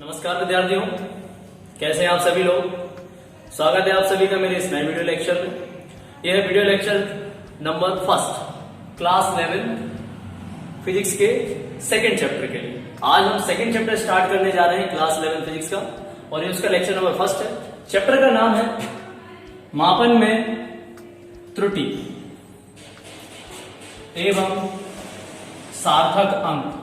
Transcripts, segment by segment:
नमस्कार विद्यार्थियों, कैसे हैं आप सभी लोग। स्वागत है आप सभी का मेरे इस नए वीडियो लेक्चर में। यह है video lecture number first class 11 physics के सेकंड चैप्टर के लिए। आज हम सेकंड चैप्टर स्टार्ट करने जा रहे हैं क्लास 11 फिजिक्स का, और ये उसका लेक्चर नंबर फर्स्ट है। चैप्टर का नाम है मापन में त्रुटि एवं सार्थक अंक।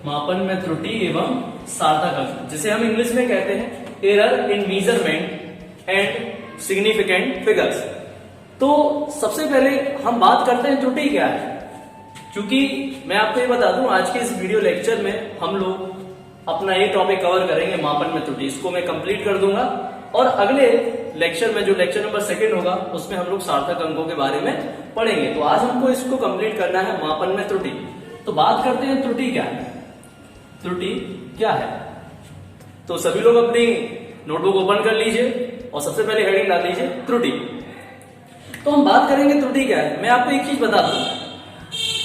मापन में त्रुटि एवं सार्थक अंक, जिसे हम इंग्लिश में कहते हैं error in measurement and significant figures. तो सबसे पहले हम बात करते हैं त्रुटि क्या है। क्योंकि मैं आपको ये बता दूं, आज के इस वीडियो लेक्चर में हम लोग अपना ये टॉपिक कवर करेंगे मापन में त्रुटि। इसको मैं कंप्लीट कर दूंगा और अगले लेक्चर में जो लेक्चर नंबर 2 होगा उसमें हम लोग सार्थक अंकों के बारे में पढ़ेंगे। तो आज हमको इसको कंप्लीट करना है, मापन में त्रुटि। तो बात करते हैं त्रुटि क्या है। त्रुटि क्या है, तो सभी लोग अपनी नोटबुक ओपन कर लीजिए और सबसे पहले हेडिंग डाल लीजिए त्रुटि। तो हम बात करेंगे त्रुटि क्या है। मैं आपको एक चीज बता दूं,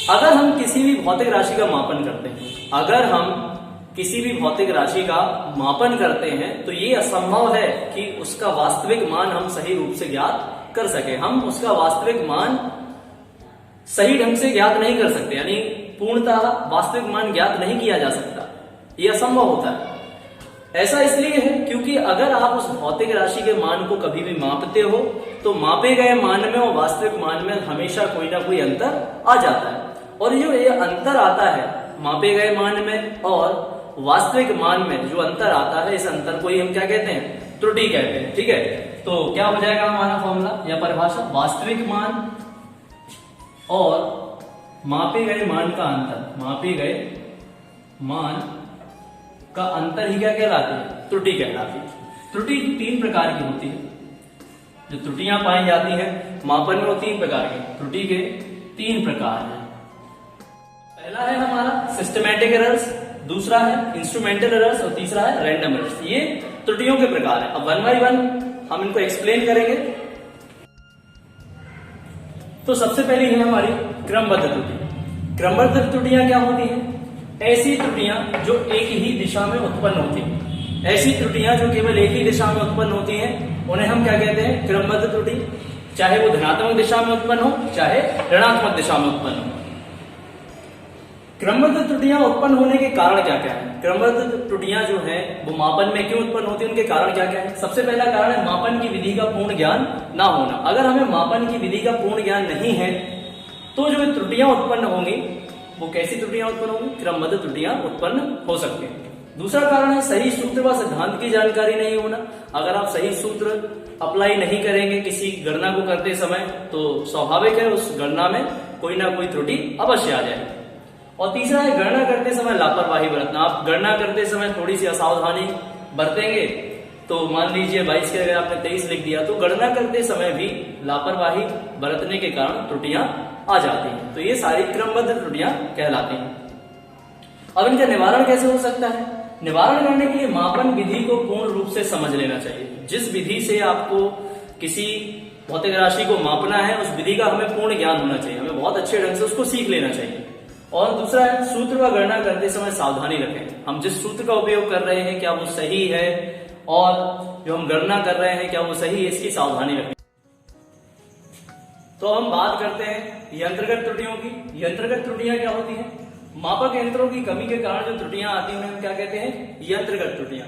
अगर हम किसी भी भौतिक राशि का मापन करते हैं, अगर हम किसी भी भौतिक राशि का मापन करते हैं तो ये असंभव है कि उसका वास्तविक मान हम सही रूप से ज्ञात कर सके। हम उसका वास्तविक मान सही ढंग से ज्ञात नहीं कर सकते, यानी पूर्णतः वास्तविक मान ज्ञात नहीं किया जा सकता। यह असंभव होता है। ऐसा इसलिए है क्योंकि अगर आप उस भौतिक राशि के मान को कभी भी मापते हो तो मापे गए मान में और वास्तविक मान में हमेशा कोई ना कोई अंतर आ जाता है। और जो ये अंतर आता है मापे गए मान में और वास्तविक मान में, जो अंतर आता है, इस अंतर को ही हम क्या कहते हैं, त्रुटि कहते हैं। ठीक है, तो क्या हो जाएगा हमारा फॉर्मूला या परिभाषा, वास्तविक मान और मापे गए मान का अंतर, मापे गए मान का अंतर ही क्या कहलाती है, त्रुटि कहलाती है। त्रुटि 3 प्रकार की होती है। जो त्रुटियां पाई जाती हैं मापन में वो 3 प्रकार की। त्रुटि के 3 प्रकार हैं। पहला है हमारा सिस्टमैटिक एरर्स, दूसरा है इंस्ट्रूमेंटल एरर्स और तीसरा है रैंडम एरर्स। ये त्रुटियों के प्रकार है। अब 1 by 1 हम इनको एक्सप्लेन करेंगे। तो सबसे पहली है हमारी क्रमबद्ध त्रुटि। क्रमबद्ध त्रुटियां क्या होती हैं, ऐसी त्रुटियां जो एक ही दिशा में उत्पन्न होती हैं। ऐसी त्रुटियां जो केवल एक ही दिशा में उत्पन्न होती हैं उन्हें हम क्या कहते हैं, क्रमबद्ध त्रुटि। चाहे वो धनात्मक दिशा में उत्पन्न हो चाहे ऋणात्मक दिशा में उत्पन्न हो। क्रमबद्ध त्रुटियां उत्पन्न होने के कारण क्या क्या है। क्रमबद्ध त्रुटियां जो है वो मापन में क्यों उत्पन्न होती है, उनके कारण क्या क्या है। सबसे पहला कारण है मापन की विधि का पूर्ण ज्ञान ना होना। अगर हमें मापन की विधि का पूर्ण ज्ञान नहीं है तो जो त्रुटियां उत्पन्न होंगी वो कैसी त्रुटियां उत्पन्न होंगी, क्रमबद्ध त्रुटियां उत्पन्न हो सकती हैं। दूसरा कारण है सही सूत्र व सिद्धांत की जानकारी नहीं होना। अगर आप सही सूत्र अप्लाई नहीं करेंगे किसी गणना को करते समय तो स्वाभाविक है उस गणना में कोई ना कोई त्रुटि अवश्य आ जाएगी। और तीसरा है गणना करते समय लापरवाही बरतना। आप गणना करते समय थोड़ी सी असावधानी बरतेंगे तो मान लीजिए 22 के जगह आपने 23 लिख दिया, तो गणना करते समय भी लापरवाही बरतने के कारण त्रुटियां आ जाती हैं। तो ये सारी क्रमबद्ध त्रुटियां कहलाती हैं। अब इनका निवारण कैसे हो सकता है। निवारण करने के लिए मापन विधि को पूर्ण रूप से समझ लेना चाहिए। जिस विधि से आपको किसी भौतिक राशि को मापना है उस विधि का हमें पूर्ण ज्ञान होना चाहिए। हमें बहुत अच्छे ढंग से उसको सीख लेना चाहिए। और दूसरा है सूत्र व गणना करते समय सावधानी रखें। हम जिस सूत्र का उपयोग कर रहे हैं क्या वो सही है और जो हम गणना कर रहे हैं क्या वो सही है, इसकी सावधानी रखें। तो हम बात करते हैं यंत्रगत त्रुटियों की। यंत्रगत त्रुटियां क्या होती हैं, मापक यंत्रों की कमी के कारण जो त्रुटियां आती हैं हम क्या कहते हैं, यंत्रगत त्रुटियां।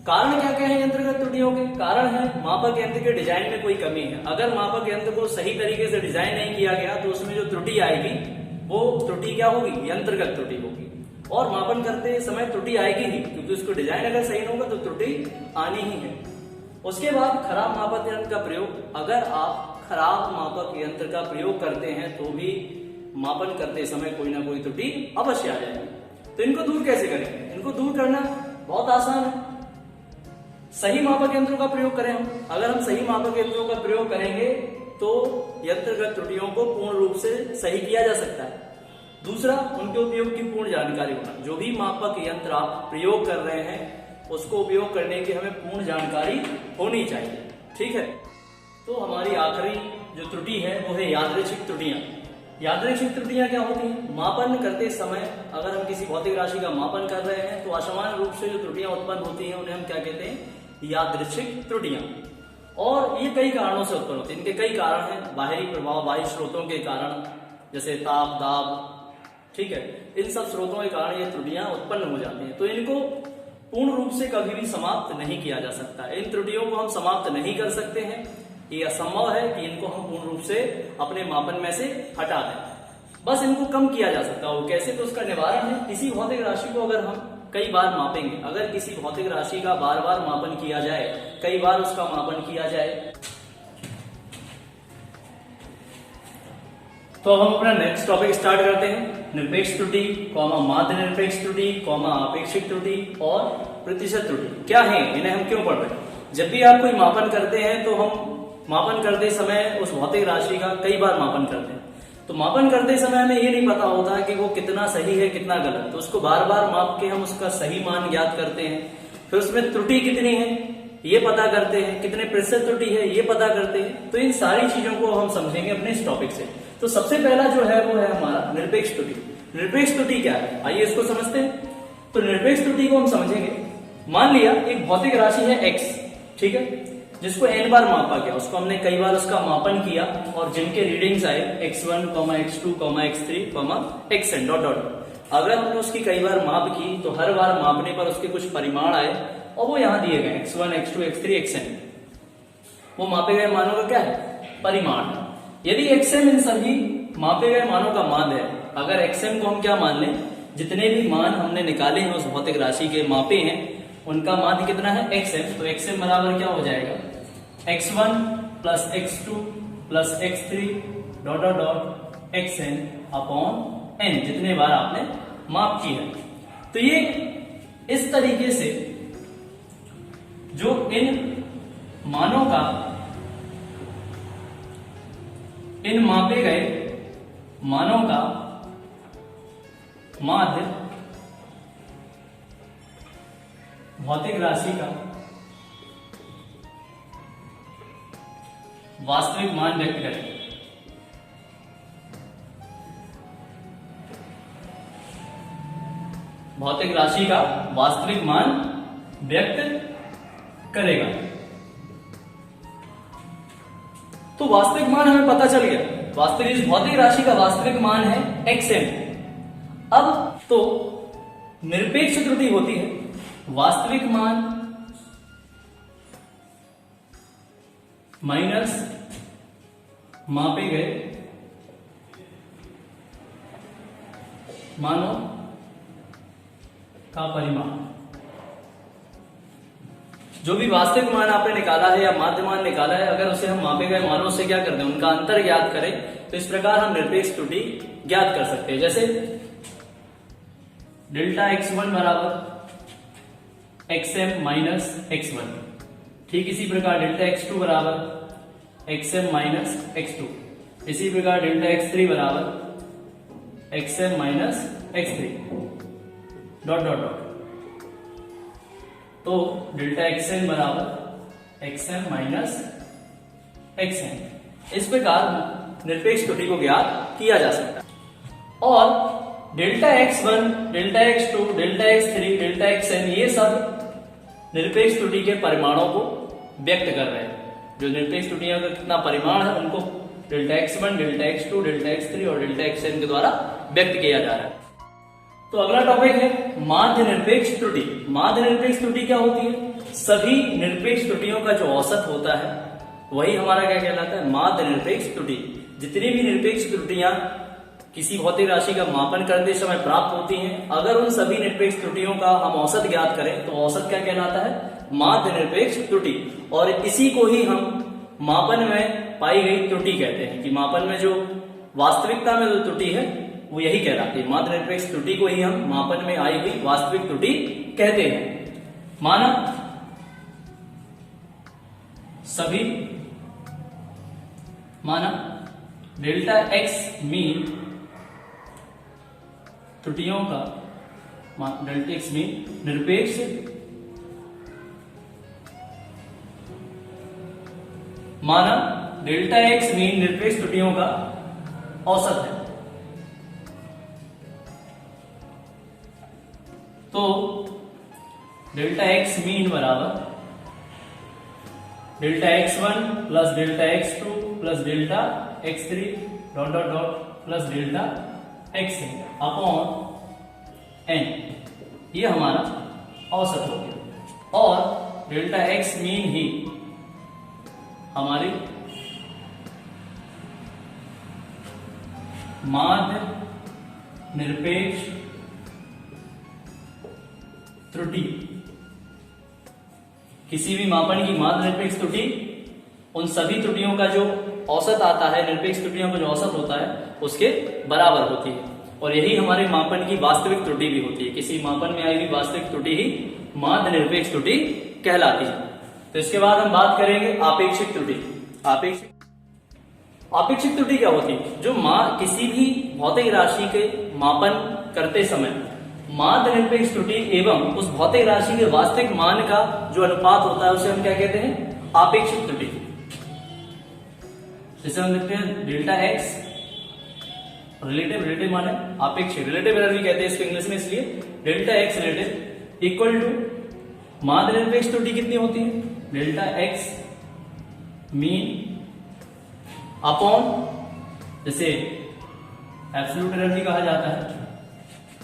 कारण क्या क्या है यंत्रगत त्रुटियों के। कारण है मापक यंत्र के डिजाइन में कोई कमी है। अगर मापक यंत्र को सही तरीके से डिजाइन नहीं किया गया तो उसमें जो त्रुटि आएगी वो त्रुटि क्या होगी, यंत्रगत त्रुटि होगी। और मापन करते समय त्रुटि आएगी ही, क्योंकि उसको डिजाइन अगर सही होगा तो त्रुटि आनी ही है। उसके बाद खराब मापक यंत्र का प्रयोग। अगर आप खराब मापक यंत्र का प्रयोग करते हैं तो भी मापन करते समय कोई ना कोई त्रुटि अवश्य आ जाएगी। तो इनको दूर कैसे करेंगे, इनको दूर करना बहुत आसान है। सही मापक यंत्रों का प्रयोग करें हम। अगर हम सही मापक यंत्रों का प्रयोग करेंगे तो यंत्रगत त्रुटियों को पूर्ण रूप से सही किया जा सकता है। दूसरा, उनके उपयोग की पूर्ण जानकारी होना। जो भी मापक यंत्र आप प्रयोग कर रहे हैं उसको उपयोग करने की हमें पूर्ण जानकारी होनी चाहिए। ठीक है, तो हमारी आखिरी जो त्रुटि है वो है यादृच्छिक त्रुटियां। यादृच्छिक त्रुटियां क्या होती हैं? मापन करते समय अगर हम किसी भौतिक राशि का मापन कर रहे हैं तो असामान्य रूप से जो त्रुटियां उत्पन्न होती हैं उन्हें हम क्या कहते हैं? यादृच्छिक त्रुटियां। और ये कई कारणों से उत्पन्न होती है। इनके कई कारण हैं, बाहरी प्रभाव, बाह्य स्रोतों के कारण, जैसे ताप, दाब, ठीक है, इन सब स्रोतों के कारण ये त्रुटियां उत्पन्न हो जाती हैं। तो इनको पूर्ण रूप से कभी भी समाप्त नहीं किया जा सकता। इन त्रुटियों को हम समाप्त नहीं कर सकते हैं, ये असंभव है कि इनको हम पूर्ण रूप से अपने मापन में से हटा दें। बस इनको कम किया जा सकता है। वो कैसे? तो उसका निवारण है, किसी भौतिक राशि को अगर हम कई बार मापेंगे, अगर किसी भौतिक राशि का बार बार मापन किया जाए, कई बार उसका मापन किया जाए, तो अब हम अपना नेक्स्ट टॉपिक स्टार्ट करते हैं। निरपेक्ष त्रुटि, माध्य निरपेक्ष त्रुटि, आपेक्षिक त्रुटि और प्रतिशत त्रुटि क्या है, इन्हें हम क्यों पढ़ रहे हैं? जब भी आप कोई मापन करते हैं तो हम मापन करते समय उस भौतिक राशि का कई बार मापन करते हैं। तो मापन करते समय हमें ये नहीं पता होता कि वो कितना सही है कितना गलत, तो उसको बार बार माप के हम उसका सही मान ज्ञात करते हैं। फिर उसमें त्रुटि कितनी है ये पता करते हैं, कितने प्रतिशत त्रुटि है ये पता करते हैं। तो इन सारी चीजों को हम समझेंगे अपने इस टॉपिक से। तो सबसे पहला जो है वो है हमारा निरपेक्ष त्रुटि। निरपेक्ष त्रुटि क्या है, आइए इसको समझते हैं। तो निरपेक्ष त्रुटि को हम समझेंगे, मान लिया एक भौतिक राशि है x, ठीक है, जिसको n बार मापा गया, उसको हमने कई बार उसका मापन किया और जिनके रीडिंग्स आए x1, x2, x3, xn dot dot. अगर हमने उसकी कई बार माप की तो हर बार मापने पर उसके कुछ परिमाण आए और वो यहां दिए गए x1, x2, x3, xn। वो मापे गए मानों का क्या है? परिमाण। यदि xm इन सभी मापे गए मानों का मान है, अगर xm को हम क्या मान लें, जितने भी मान हमने निकाले हैं उस भौतिक राशि के, मापे हैं, उनका मान कितना है? xm। तो xm बराबर क्या हो जाएगा? x1 plus x2 plus x3 dot dot dot xn upon n, जितने बार आपने माप की है। तो ये इस तरीके से जो इन मानों का, इन मापे गए मानों का माध्य भौतिक राशि का वास्तविक मान व्यक्त करें। भौतिक राशि का वास्तविक मान व्यक्त करेगा। तो वास्तविक मान हमें पता चल गया, वास्तविक इस भौतिक राशि का वास्तविक मान है xm। अब तो निरपेक्ष त्रुटि होती है वास्तविक मान माइनस मापे गए मानों का परिमाण। जो भी वास्तविक मान आपने निकाला है या माध्य मान निकाला है, अगर उसे हम मापे गए मानों से क्या करते हैं, उनका अंतर ज्ञात करें, तो इस प्रकार हम निरपेक्ष त्रुटि ज्ञात कर सकते हैं। जैसे डेल्टा x1 बराबर xm माइनस x1, ठीक इसी प्रकार डेल्टा x2 बराबर xm माइनस x2, इसी प्रकार डेल्टा x3 बराबर xm minus x3 dot dot dot. तो डेल्टा xn बराबर xm माइनस xn। इस प्रकार निरपेक्ष त्रुटि को ज्ञात किया जा सकता है। और delta x1, delta x2, delta x3, delta xn ये सब निरपेक्ष त्रुटि के परिमाणों को व्यक्त कर रहे हैं। जो निरपेक्ष त्रुटियों का कितना परिमाण है उनको delta x1, delta x2, delta x3 और डेल्टा xn के द्वारा व्यक्त किया जा रहा है। तो अगला टॉपिक है माध्य निरपेक्ष त्रुटि। माध्य निरपेक्ष त्रुटि क्या होती है? सभी निरपेक्ष त्रुटियों का जो औसत होता है वही हमारा क्या कहलाता है? माध्य निरपेक्ष त्रुटि। जितनी भी निरपेक्ष त्रुटियां किसी भौतिक राशि का मापन करते समय प्राप्त होती हैं, अगर उन सभी निरपेक्ष त्रुटियों का हम औसत ज्ञात करें तो औसत क्या कहलाता है? माध्य निरपेक्ष त्रुटि। और इसी को ही हम मापन में पाई गई त्रुटि कहते हैं, कि मापन में जो वास्तविकता में जो त्रुटि है वो यही कहलाती है। माध्य निरपेक्ष त्रुटि को ही हम मापन में आई हुई वास्तविक त्रुटि कहते हैं। माना डेल्टा x मीन त्रुटियों का, डेल्टा x मीन निरपेक्ष माना डेल्टा x मीन निरपेक्ष त्रुटियों का औसत है। तो डेल्टा एक्स मीन बराबर delta x1 plus delta x2 plus delta x3 dot dot dot plus delta xn upon n, ये हमारा औसत हो गया। और डेल्टा x मीन ही हमारी माध्य निरपेक्ष त्रुटि, किसी भी मापन की माध्य निरपेक्ष त्रुटि उन सभी त्रुटियों का जो औसत आता है, निरपेक्ष त्रुटियों का जो औसत होता है उसके बराबर होती है। और यही हमारे मापन की वास्तविक त्रुटि भी होती है। किसी मापन में आई हुई वास्तविक त्रुटि ही माध्य निरपेक्ष त्रुटि कहलाती है। तो इसके बाद हम बात करेंगे आपेक्षिक त्रुटि। आपेक्षिक त्रुटि क्या होती है? जो किसी भी भौतिक राशि के मापन करते समय माध्य निरपेक्ष त्रुटि एवं उस भौतिक राशि के वास्तविक मान का जो अनुपात होता है उसे हम क्या कहते हैं? आपेक्षिक त्रुटि। जैसे हम लिखते हैं डेल्टा एक्स रिलेटिव माने आपेक्षिक, रिलेटिव एरर भी कहते हैं इसको इंग्लिश में, इसलिए delta X relative equal to माध्य निरपेक्ष त्रुटि कितनी होती है? डेल्टा एक्स मीन अपॉन, जैसे एब्सोल्यूट एरर भी कहा जाता है,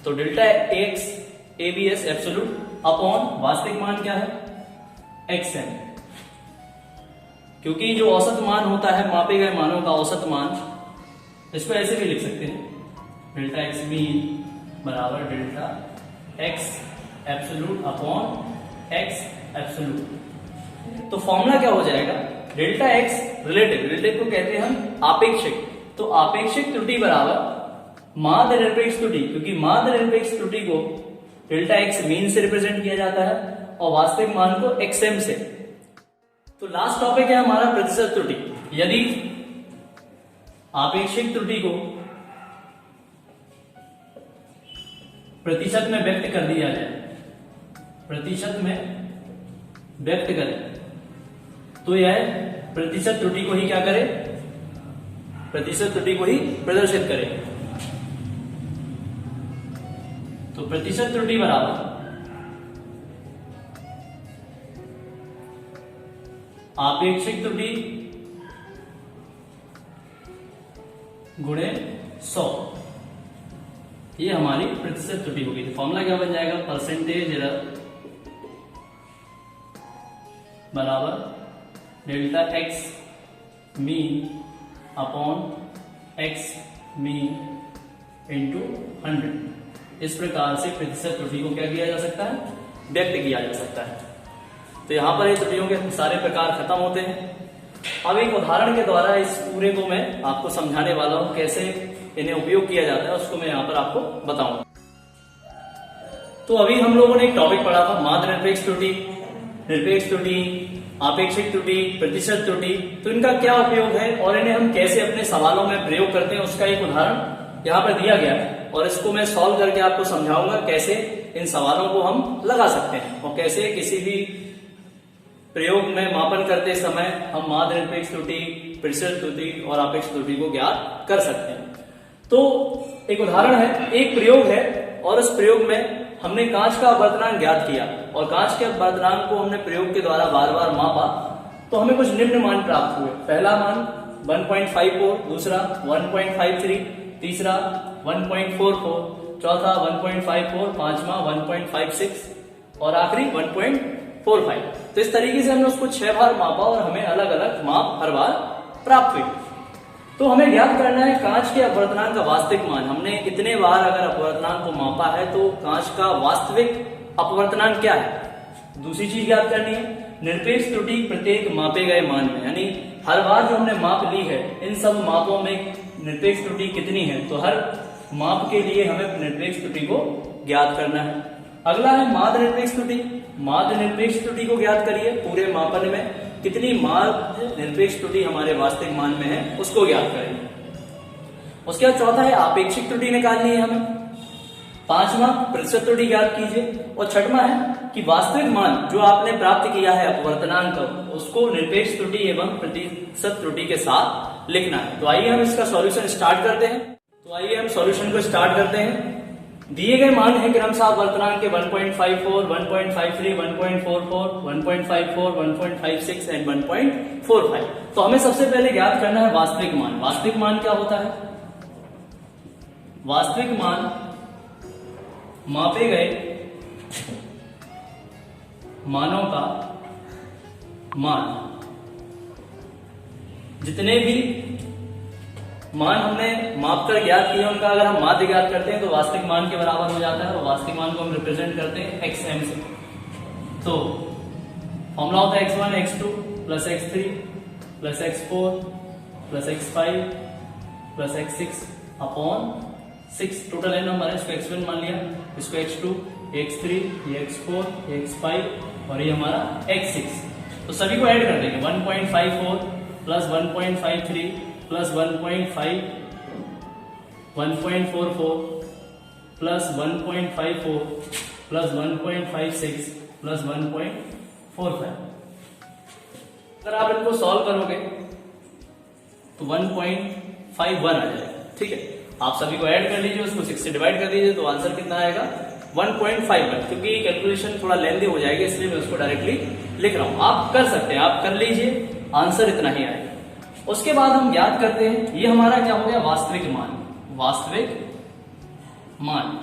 तो delta X ABS absolute upon वास्तविक मान क्या है? एक्सएन। क्योंकि जो औसत मान होता है मापे गए मानों का औसत मान, इसको ऐसे भी लिख सकते हैं डेल्टा एक्स मीन बराबर delta x absolute upon x absolute. तो फॉर्मूला क्या हो जाएगा? डेल्टा एक्स रिलेटिव को कहते हैं हम आपेक्षिक, तो आपेक्षिक त्रुटि बराबर माध्य निरपेक्ष त्रुटि, क्योंकि माध्य निरपेक्ष त्रुटि को डेल्टा एक्स मीन से रिप्रेजेंट किया जाता है और वास्तविक मान को एक्सएम से। तो लास्ट टॉपिक है हमारा प्रतिशत त्रुटि। यदि आपेक्षिक त्रुटि को प्रतिशत में व्यक्त कर दिया जाए, प्रतिशत में व्यक्त करें, तो यह प्रतिशत त्रुटि को ही क्या करे? प्रतिशत त्रुटि को ही प्रदर्शित करे। तो प्रतिशत त्रुटि बराबर आपेक्षिक त्रुटि गुणे 100, ये हमारी प्रतिशत त्रुटि होगी। तो फॉर्मूला क्या बन जाएगा? परसेंटेज एरर बराबर delta X mean upon x mean into 100। इस प्रकार से प्रतिशत त्रुटि को क्या किया जा सकता है? व्यक्त किया जा सकता है। तो यहां पर ये त्रुटियों के सारे प्रकार खत्म होते हैं। अब एक उदाहरण के द्वारा इस पूरे को मैं आपको समझाने वाला हूं, कैसे इन्हें उपयोग किया जाता है उसको मैं यहां पर आपको बताऊंगा। तो अभी हम लोगों ने एक टॉपिक पढ़ा था माध्य निरपेक्ष त्रुटि, निरपेक्ष त्रुटि, आपेक्षिक त्रुटि, प्रतिशत त्रुटि। तो इनका क्या उपयोग है और इन्हें हम कैसे अपने सवालों में प्रयोग करते हैं उसका एक उदाहरण यहाँ पर दिया गया है, और इसको मैं सॉल्व करके आपको समझाऊंगा कैसे इन सवालों को हम लगा सकते हैं और कैसे किसी भी प्रयोग में मापन करते समय हम माध्य निरपेक्ष त्रुटि, प्रतिशत त्रुटि और आपेक्षिक त्रुटि को ज्ञात कर सकते हैं। तो एक उदाहरण है, एक प्रयोग है और उस प्रयोग में हमने कांच का अपवर्तनांक ज्ञात किया और कांच के अपवर्तनांक को हमने प्रयोग के द्वारा बार बार मापा, तो हमें कुछ निम्न मान प्राप्त हुए। पहला मान 1.54, दूसरा 1.53, तीसरा 1.44, चौथा 1.54, पांचवा 1.56 और आखिरी 1.45। तो इस तरीके से हमने उसको 6 बार मापा और हमें अलग अलग माप हर बार प्राप्त हुए। तो हमें ज्ञात करना है कांच के अपवर्तनांक का वास्तविक मान। हमने इतने बार अगर अपवर्तनांक को मापा है तो कांच का वास्तविक अपवर्तनांक क्या है। दूसरी चीज ज्ञात करनी है निरपेक्ष त्रुटि प्रत्येक मापे गए मान में, यानी हर बार जो हमने माप ली है इन सब मापों में निरपेक्ष त्रुटि कितनी है, तो हर माप के लिए हमें निरपेक्ष त्रुटि को ज्ञात करना है। अगला है माध्य निरपेक्ष त्रुटि। माध्य निरपेक्ष त्रुटि को ज्ञात करिए, पूरे मापन में कितनी माध्य निरपेक्ष त्रुटि हमारे वास्तविक मान में है उसको ज्ञात करिए। उसके बाद चौथा है आपेक्षिक त्रुटि निकालनी है हमें। पांचवा प्रतिशत त्रुटि ज्ञात कीजिए और छठवां है कि वास्तविक मान जो आपने प्राप्त किया है अपवर्तनांक उसको निरपेक्ष त्रुटि एवं प्रतिशत त्रुटि के साथ लिखना है। तो आइए हम इसका सॉल्यूशन स्टार्ट करते हैं। तो आइए हम सॉल्यूशन को स्टार्ट करते हैं। दिए गए मान है क्रमशः अपवर्तनांक के 1.54, 1.53, 1.44, 1.54, 1.56 एंड 1.45। तो हमें सबसे पहले ज्ञात करना है वास्तविक मान। वास्तविक मान क्या होता है? वास्तविक मान मापे गए मानों का मान। जितने भी मान हमने माप कर ज्ञात किए उनका अगर हम माध्य ज्ञात करते हैं तो वास्तविक मान के बराबर हो जाता है, और वास्तविक मान को हम रिप्रेजेंट करते हैं xm से। तो फॉर्मूला होता है x1 x2 plus x3 plus x4 plus x5 plus x6 upon 6। Total n number है, इसको x1 मान लिया, इसको x2, x3, ये x4, ये x5 और ये हमारा x6। तो सभी को ऐड कर देंगे। 1.54 plus 1.53 plus 1.5, 1.44 plus 1.54 plus 1.56 plus 1.45। अगर आप इनको सॉल्व करोगे तो 1.51 आ जाएगा। ठीक है, आप सभी को ऐड कर लीजिए, उसको 6 से डिवाइड कर दीजिए, तो आंसर कितना आएगा? 1.51। क्योंकि कैलकुलेशन थोड़ा लेंथी हो जाएगी इसलिए मैं उसको डायरेक्टली लिख रहा हूं। आप कर सकते हैं, आप कर लीजिए, आंसर इतना ही आएगा। उसके बाद हम ज्ञात करते हैं, ये हमारा क्या हो गया? वास्तविक मान। वास्तविक मान,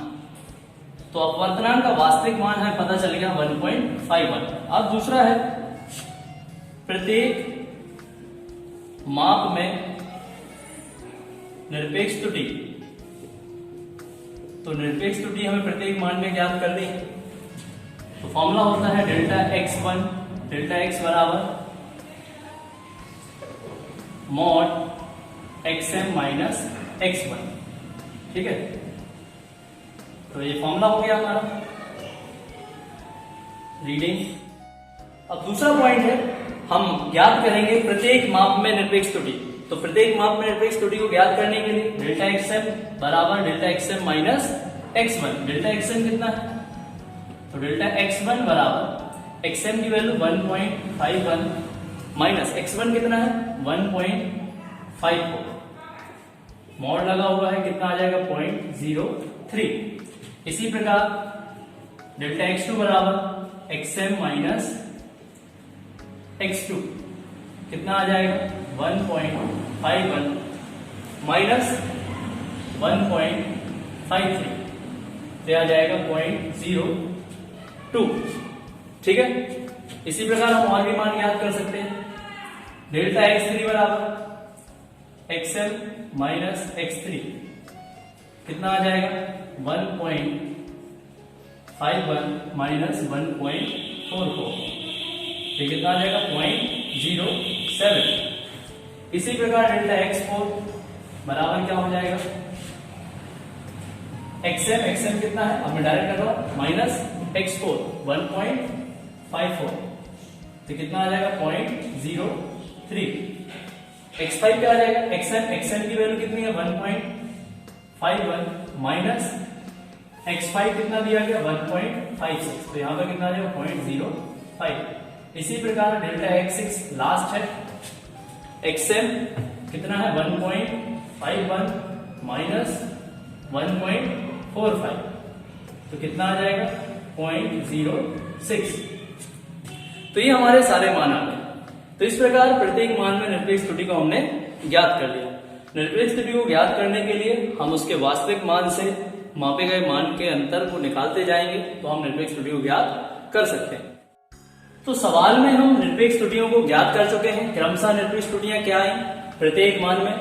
तो अपवर्तनांक का वास्तविक मान है, पता चल गया 1.51। अब दूसरा है प्रत्येक माप में निरपेक्ष त्रुटि। तो निरपेक्ष त्रुटि हमें प्रत्येक मान में ज्ञात करनी है। तो फॉर्मूला होता है डेल्टा x1, डेल्टा x बराबर मॉड xm माइनस x1। ठीक है, तो ये फॉर्मूला हो गया हमारा रीडिंग। अब दूसरा पॉइंट है, हम ज्ञात करेंगे प्रत्येक माप में निरपेक्ष त्रुटि। तो प्रत्येक माप में निरपेक्ष त्रुटि को ज्ञात करने के लिए डेल्टा xm बराबर delta xm minus x1। Delta xm कितना है? तो डेल्टा x1 बराबर xm की वैल्यू 1.51 माइनस x1 कितना है? 1.54। मॉड लगा हुआ है, कितना आ जाएगा? 0.03। इसी प्रकार डेल्टा x2 बराबर xm माइनस x2 कितना आ जाएगा? 1.51 माइनस 1.53, तो आ जाएगा 0.02। ठीक है, इसी प्रकार हम और भी मान याद कर सकते हैं। डेल्टा x3 बराबर xm माइनस x3 कितना आ जाएगा? 1.51 माइनस 1.44, ये कितना आ जाएगा? 0.07। इसी प्रकार डेल्टा x4 बराबर क्या हो जाएगा? xm कितना है? अब मैं डायरेक्ट कर रहा हूं, माइनस x4 1.54, तो कितना आ जाएगा? 0.03। x5 क्या आ जाएगा? xm की वैल्यू कितनी है? 1.51 माइनस x5 कितना दिया गया? 1.56, तो यहां पर कितना आ जाएगा? 0.05। इसी प्रकार डेल्टा x6 लास्ट है, xm कितना है? 1.51 माइनस 1.45, तो कितना आ जाएगा? 0.06। तो ये हमारे सारे मान आ गए। तो इस प्रकार प्रत्येक मान में निरपेक्ष त्रुटि को हमने ज्ञात कर लिया। निरपेक्ष त्रुटि को ज्ञात करने के लिए हम उसके वास्तविक मान से मापे गए मान के अंतर को निकालते जाएंगे, तो हम निरपेक्ष त्रुटि को ज्ञात कर सकते हैं। तो सवाल में हम निरपेक्ष त्रुटियों को ज्ञात कर चुके हैं। क्रमशः निरपेक्ष त्रुटियां क्या आई? प्रत्येक मान में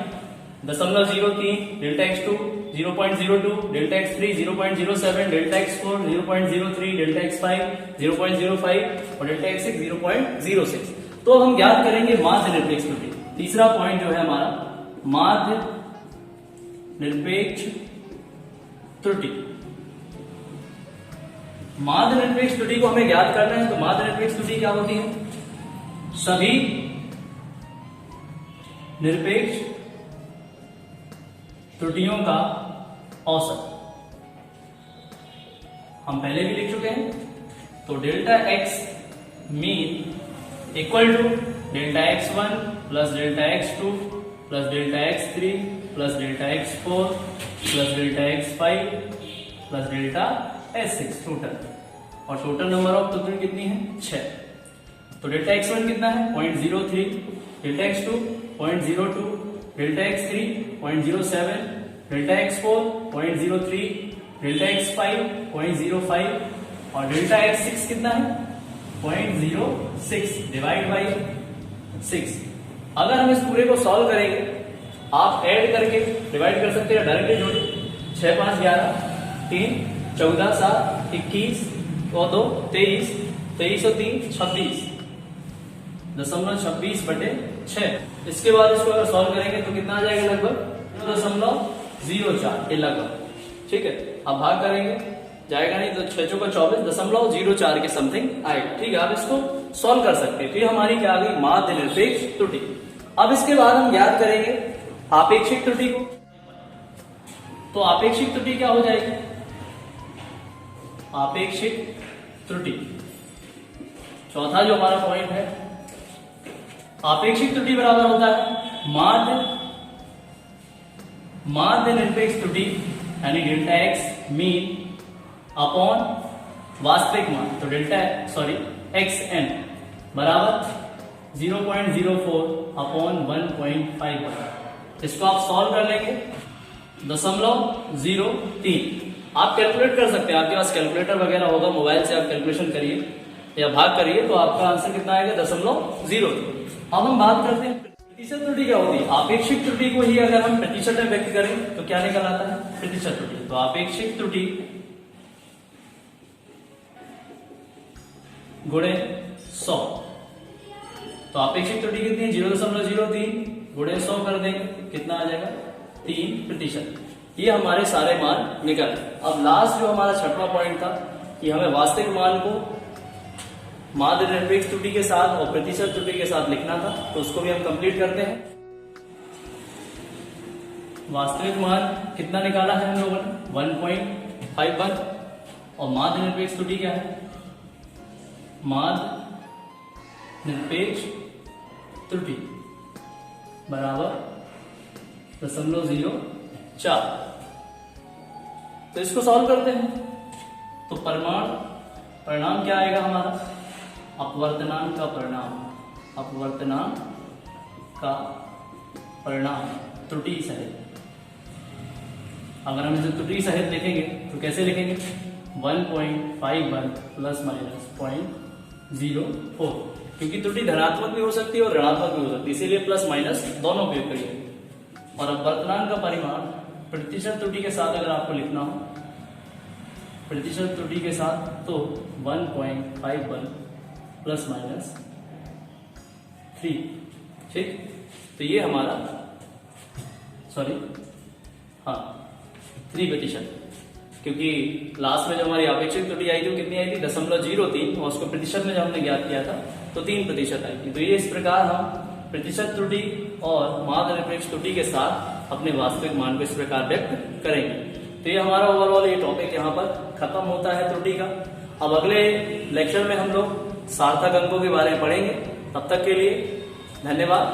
0.03, delta x2 0.02, delta x3 0.07, delta x4 0.03, delta x5 0.05 और डेल्टा x6 0.06। तो हम ज्ञात करेंगे माध्य निरपेक्ष त्रुटि। तीसरा पॉइंट जो है हमारा माध्य निरपेक्ष त्रुटि। माध्य निरपेक्ष त्रुटि को हमें ज्ञात करना है। तो माध्य निरपेक्ष त्रुटि क्या होती है? सभी निरपेक्ष त्रुटियों का औसत। हम पहले भी लिख चुके हैं। तो delta x mean equal to delta x1 plus delta x2 plus delta x3 plus delta x4 plus delta x5 plus delta S6 total, और टोटल नंबर ऑफ त्रुटि कितनी है 6। तो डेल्टा x1 कितना है 0.03, delta x2 0.02, delta x3 0.07, delta x4 0.03, delta x5 0.05 और delta x6 कितना है 0.06 डिवाइड बाई 6। अगर हम इस पूरे को सॉल्व करेंगे, आप ऐड करके डिवाइड कर सकते हैं डायरेक्टली जोड़िए। 6 5 11 3 14 7 21 और 2 23 23 और 3 26 .26 बटे 6। इसके बाद इसको अगर सॉल्व करेंगे तो कितना आ जाएगा लगभग 0.04 के लगभग। ठीक है, अब भाग करेंगे जाएगा नहीं तो 6 चौका 24.04 के समथिंग आएगा। ठीक है, आप इसको सॉल्व कर सकते हैं। तो ये हमारी क्या आ गई माध्य निरपेक्ष त्रुटि। अब इसके बाद हम ज्ञात करेंगे आपेक्षिक त्रुटि को। तो आपेक्षिक त्रुटि क्या हो जाएगी, आपेक्षिक त्रुटि चौथा जो हमारा पॉइंट है, आपेक्षिक त्रुटि बराबर होता है माध्य निरपेक्ष त्रुटि यानी डेल्टा एक्स मीन अपॉन वास्तविक मान, तो एक्स एन बराबर 0.04 अपॉन 1.51। इसको आप सॉल्व कर लेंगे 0.03। आप कैलकुलेट कर सकते हैं, आपके पास कैलकुलेटर वगैरह होगा, मोबाइल से आप कैलकुलेशन करिए या भाग करिए तो आपका आंसर कितना आएगा 0.03। अब हम बात करते हैं प्रतिशत त्रुटि क्या होती है। आपेक्षिक त्रुटि को ही अगर हम प्रतिशत में व्यक्त करें तो क्या निकल आता है प्रतिशत त्रुटि। तो आपेक्षिक त्रुटि गुणे 100, तो आपेक्षिक त्रुटि कितनी है 0.03 गुणे 100 कर देंगे कितना आ जाएगा 3%। ये हमारे सारे मान निकल। अब लास्ट जो हमारा छठवां पॉइंट था कि हमें वास्तविक मान को माध्य निरपेक्ष त्रुटि के साथ और प्रतिशत त्रुटि के साथ लिखना था, तो उसको भी हम कंप्लीट करते हैं। वास्तविक मान कितना निकाला है हम लोगों ने 1.51 और माध्य निरपेक्ष त्रुटि क्या है माध्य निरपेक्ष त्रुटि बराबर 0.04। तो इसको सॉल्व करते हैं तो परिणाम क्या आएगा हमारा अपवर्तनांक का परिणाम त्रुटि सहित। अगर हम इसे त्रुटि सहित लिखेंगे तो कैसे लिखेंगे 1.51 प्लस माइनस 0.04, क्योंकि त्रुटि धनात्मक भी हो सकती है और ऋणात्मक भी हो सकती है, इसीलिए प्लस माइनस दोनों उपयोग करिए। और अपवर्तनांक का परिमाण प्रतिशत त्रुटि के साथ अगर आपको लिखना हो प्रतिशत त्रुटि के साथ तो 1.51 प्लस माइनस 3। ठीक, तो ये हमारा 3%, क्योंकि लास्ट में जो हमारी आपेक्षिक त्रुटि आई थी वो कितनी आई थी 0.03 और उसको प्रतिशत में जब हमने ज्ञात किया था तो 3% आई थी। तो ये इस प्रकार हम प्रतिशत त्रुटि और माध्य निरपेक्ष त्रुटि के साथ अपने वास्तविक मान को इस प्रकार व्यक्त करेंगे। तो ये हमारा ओवरऑल ये टॉपिक यहाँ पर खत्म होता है त्रुटि का। अब अगले लेक्चर में हम लोग सार्थक अंकों के बारे में पढ़ेंगे। तब तक के लिए धन्यवाद।